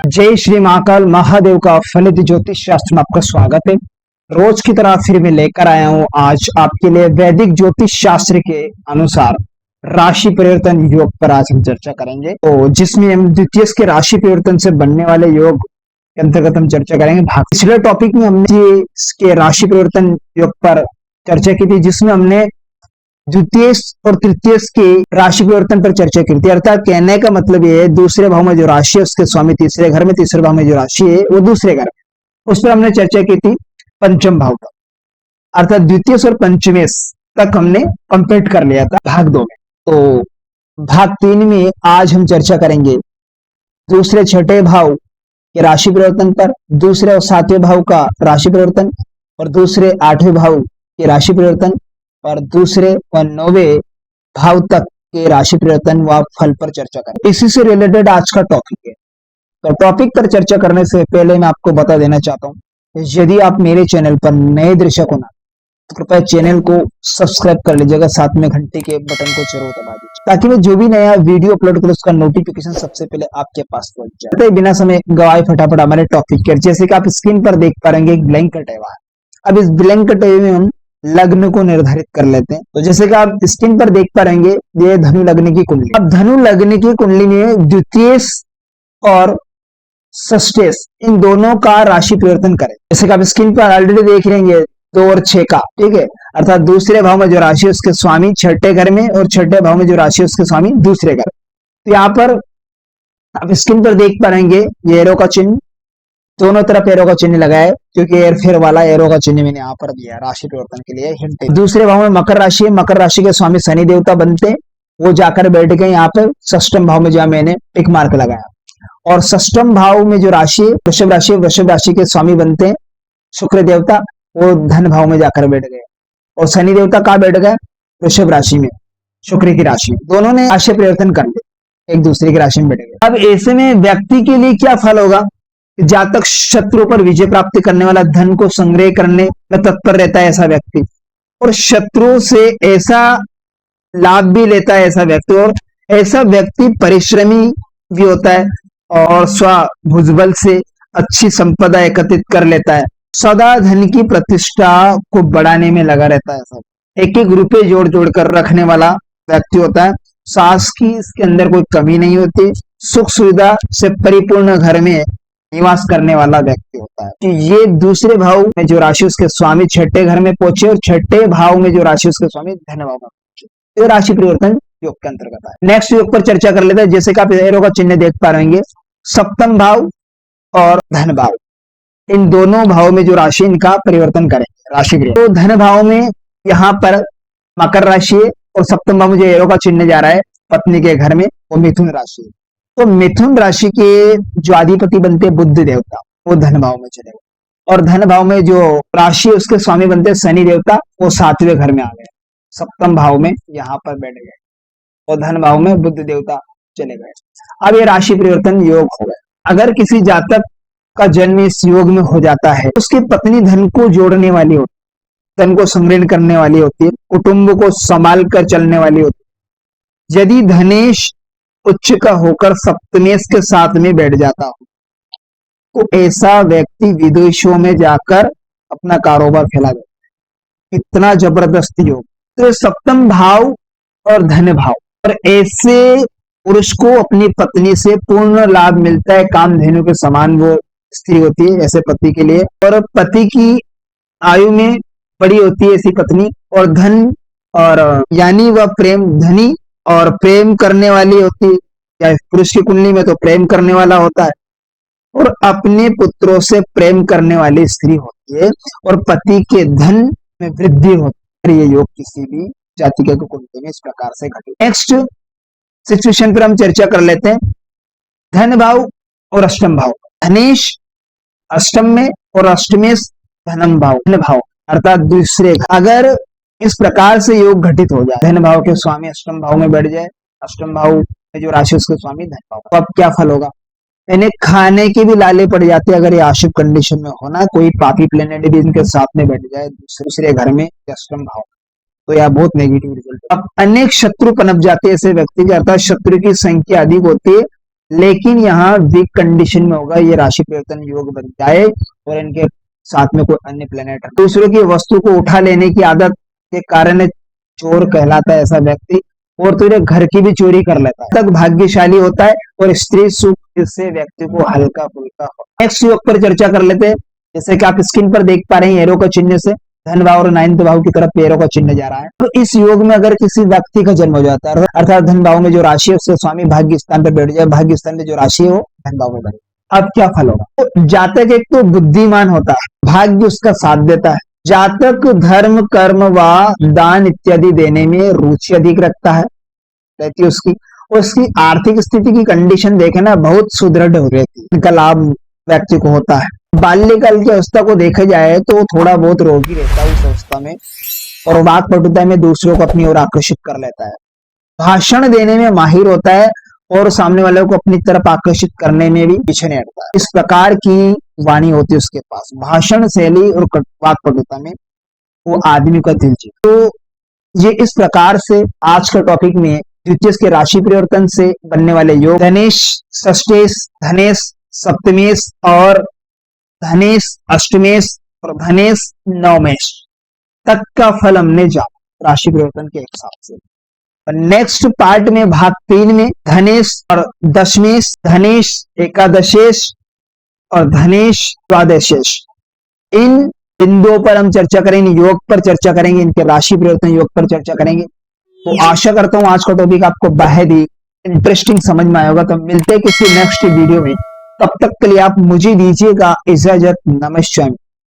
जय श्री महाकाल महादेव का फलित ज्योतिष शास्त्र में आपका स्वागत है। रोज की तरह फिर मैं लेकर आया हूं आज आपके लिए वैदिक ज्योतिष शास्त्र के अनुसार राशि परिवर्तन योग पर आज हम चर्चा करेंगे। तो जिसमें हम द्वितीय के राशि परिवर्तन से बनने वाले योग के अंतर्गत हम चर्चा करेंगे। पिछले टॉपिक में हमने इसके राशि परिवर्तन योग पर चर्चा की थी, जिसमें हमने द्वितीय और तृतीय के राशि परिवर्तन पर चर्चा की थी। अर्थात कहने का मतलब ये है, दूसरे भाव में जो राशि है उसके स्वामी तीसरे घर में, तीसरे भाव में जो राशि है वो दूसरे घर में, उस पर हमने चर्चा की थी पंचम भाव पर। अर्थात द्वितीय और पंचमेश तक हमने कंप्लीट कर लिया था भाग 2 में। तो भाग 3 में आज हम चर्चा करेंगे दूसरे छठे भाव के राशि परिवर्तन पर, दूसरे और 7वें भाव का राशि परिवर्तन, और दूसरे 8वें भाव के राशि परिवर्तन, और दूसरे और 9वें भाव तक के राशि परिवर्तन व फल पर चर्चा करें। इसी से रिलेटेड आज का टॉपिक है। तो टॉपिक पर चर्चा करने से पहले मैं आपको बता देना चाहता हूँ, यदि आप मेरे चैनल पर नए दर्शक हो ना, तो कृपया चैनल को सब्सक्राइब कर लीजिएगा, साथ में घंटे के बटन को जरूर दबा दीजिए, ताकि मैं जो भी नया वीडियो अपलोड करूँ उसका नोटिफिकेशन सबसे पहले आपके पास पहुंच जाए। तो बिना समय गवाए फटाफट हमारे टॉपिक के, जैसे कि आप स्क्रीन पर देख पा रहे, एक ब्लैंक कटे हुआ है। अब इस ब्लैंक कटे हुए में हम लग्न को निर्धारित कर लेते हैं। तो जैसे कि आप स्क्रीन पर देख पा रहेंगे, ये धनु लग्न की कुंडली। अब धनु लग्न की कुंडली में द्वितीय और षष्ठेश इन दोनों का राशि परिवर्तन करें। जैसे कि आप स्क्रीन पर ऑलरेडी देख रहेंगे 2 और 6 का, ठीक है। अर्थात दूसरे भाव में जो राशि है उसके स्वामी छठे घर में, और छठे भाव में जो राशि है उसके स्वामी दूसरे घर। तो यहाँ पर आप स्क्रीन पर देख पा रहेंगे ये एरो का चिन्ह, दोनों तरफ एरो का चिन्ह लगा है, क्योंकि एयरफेयर वाला एरो का चिन्ह मैंने यहाँ पर दिया राशि परिवर्तन के लिए हिंट। दूसरे भाव में मकर राशि है, मकर राशि के स्वामी शनि देवता बनते, वो जाकर बैठ गए यहाँ पर षष्ठम भाव में, जहां मैंने टिक मार्क लगाया। और षष्ठम भाव में जो राशि है वृषभ राशि, वृषभ राशि के स्वामी बनते हैं शुक्र देवता, वो धन भाव में जाकर बैठ गए। और शनि देवता कहाँ बैठ गए? वृषभ राशि में, शुक्र की राशि में। दोनों ने राशि परिवर्तन कर लिया, एक दूसरे की राशि में बैठ गए। अब ऐसे में व्यक्ति के लिए क्या फल होगा? जातक शत्रु पर विजय प्राप्त करने वाला, धन को संग्रह करने में तत्पर रहता है ऐसा व्यक्ति, और शत्रु से ऐसा लाभ भी लेता है ऐसा व्यक्ति, और ऐसा व्यक्ति परिश्रमी भी होता है और स्वभुजबल से अच्छी संपदा एकत्रित कर लेता है, सदा धन की प्रतिष्ठा को बढ़ाने में लगा रहता है। सब एक एक रुपए जोड़ जोड़ कर रखने वाला व्यक्ति होता है। सास की इसके अंदर कोई कमी नहीं होती, सुख सुविधा से परिपूर्ण घर में निवास करने वाला व्यक्ति होता है। कि ये दूसरे भाव में जो राशि उसके स्वामी छठे घर में पहुंचे, और छठे भाव में जो राशि उसके स्वामी धन भाव में पहुंचे, तो राशि परिवर्तन योग के अंतर्गत है। नेक्स्ट योग पर चर्चा कर लेते हैं। जैसे कि आप एरो का चिन्ह देख पा रहेंगे, सप्तम भाव और धन भाव, इन दोनों भाव में जो राशि इनका परिवर्तन करें राशि परिवर्तन। तो धन भाव में यहाँ पर मकर राशि है, और सप्तम भाव में जो एरो का चिन्ह जा रहा है पत्नी के घर में, वो मिथुन राशि है। तो मिथुन राशि के जो अधिपति बनते हैं बुध देवता, वो धन भाव में चले गए, और धन भाव में जो राशि उसके स्वामी बनते हैं शनि देवता, वो 7वें घर में आ गए, सप्तम भाव में यहाँ पर बैठ गए, और धन भाव में बुध देवता चले गए। अब ये राशि परिवर्तन योग हो गए। अगर किसी जातक का जन्म इस योग में हो जाता है, उसकी पत्नी धन को जोड़ने वाली होती है, धन को संग्रहण करने वाली होती है, कुटुंब को संभाल कर चलने वाली होती है। यदि धनेश उच्च का होकर सप्तमेश के साथ में बैठ जाता हो, तो ऐसा व्यक्ति विदेशों में जाकर अपना कारोबार फैला देता है। इतना जबरदस्त योग। तो सप्तम भाव और धन भाव, और ऐसे पुरुष को अपनी पत्नी से पूर्ण लाभ मिलता है, कामधेनु के समान वो स्त्री होती है ऐसे पति के लिए, और पति की आयु में बड़ी होती है ऐसी पत्नी, और धन और यानी वह प्रेम धनी और प्रेम करने वाली होती है, या पुरुष की कुंडली में तो प्रेम करने वाला होता है, और अपने पुत्रों से प्रेम करने वाली स्त्री होती है, और पति के धन में वृद्धि होती है। ये योग किसी भी जाति के कुंडली में इस प्रकार से घटित। नेक्स्ट सिचुएशन पर हम चर्चा कर लेते हैं, धन भाव और अष्टम भाव। धनेश अष्टम में और अष्टमेश धनम भाव, धन भाव अर्थात दूसरे। अगर इस प्रकार से योग घटित हो जाए, धन भाव के स्वामी अष्टम भाव में बैठ जाए, अष्टम भाव में जो राशि उसके स्वामी धन भाव, तो अब क्या फल होगा? इन्हें खाने की भी लाले पड़ जाती है अगर ये आशुभ कंडीशन में हो ना, कोई पापी प्लेनेट भी इनके साथ में बैठ जाए दूसरे घर में अष्टम भाव, तो यह बहुत नेगेटिव रिजल्ट। अब अनेक शत्रु पनप जाते हैं ऐसे व्यक्ति के, अर्थात शत्रु की संख्या अधिक होती है, लेकिन यहाँ वीक कंडीशन में होगा ये राशि परिवर्तन योग बन जाए और इनके साथ में कोई अन्य प्लेनेट है। दूसरों की वस्तु को उठा लेने की आदत के कारण चोर कहलाता है ऐसा व्यक्ति, और तो ये घर की भी चोरी कर लेता है। तक भाग्यशाली होता है और स्त्री सुख इससे व्यक्ति को हल्का फुल्का हो। नेक्स्ट योग पर चर्चा कर लेते हैं। जैसे कि आप स्क्रीन पर देख पा रहे हैं एरो का चिन्ह से धन भाव और 9th भाव की तरफ पैरों का चिन्ह जा रहा है। तो इस योग में अगर किसी व्यक्ति का जन्म हो जाता है अर्थात धन भाव में जो राशि है उससे स्वामी भाग्य स्थान पर बैठ जाए, भाग्य स्थान में जो राशि है वो धन भाव में बैठे, अब क्या फल होगा? तो जातक एक तो बुद्धिमान होता है, भाग्य उसका साथ देता है, जातक धर्म कर्म व दान इत्यादि देने में रुचि अधिक रखता है रहती है उसकी आर्थिक स्थिति की कंडीशन देखे ना बहुत सुदृढ़ हो रहती है, इनका लाभ व्यक्ति को होता है। बाल्यकाल की अवस्था को देखा जाए तो थोड़ा बहुत रोगी रहता है उस अवस्था में, और वाक पटुता में दूसरों को अपनी ओर आकर्षित कर लेता है, भाषण देने में माहिर होता है और सामने वाले को अपनी तरफ आकर्षित करने में भी पीछे नहीं हटता है। इस प्रकार की वाणी होती है उसके पास, भाषण शैली और वाक पटुता में वो आदमी का दिल जीत। तो ये इस प्रकार से आज का टॉपिक में द्वितीय के राशि परिवर्तन से बनने वाले योग धनेश षष्ठेश, धनेश सप्तमेश और धनेश अष्टमेश और धनेश नवमेश तक का फल हमने जाना राशि परिवर्तन के हिसाब से। नेक्स्ट पार्ट में भाग 3 में धनेश और दशमेश, धनेश एकादशेश और धनेश द्वादशेश, इन बिंदुओं पर हम चर्चा करेंगे, योग पर चर्चा करेंगे, इनके राशि परिवर्तन योग पर चर्चा करेंगे। तो आशा करता हूं आज का टॉपिक आपको बेहद ही इंटरेस्टिंग समझ में आएगा। तो मिलते हैं किसी नेक्स्ट वीडियो में, तब तक के लिए आप मुझे दीजिएगा इजाजत। नमस्कार।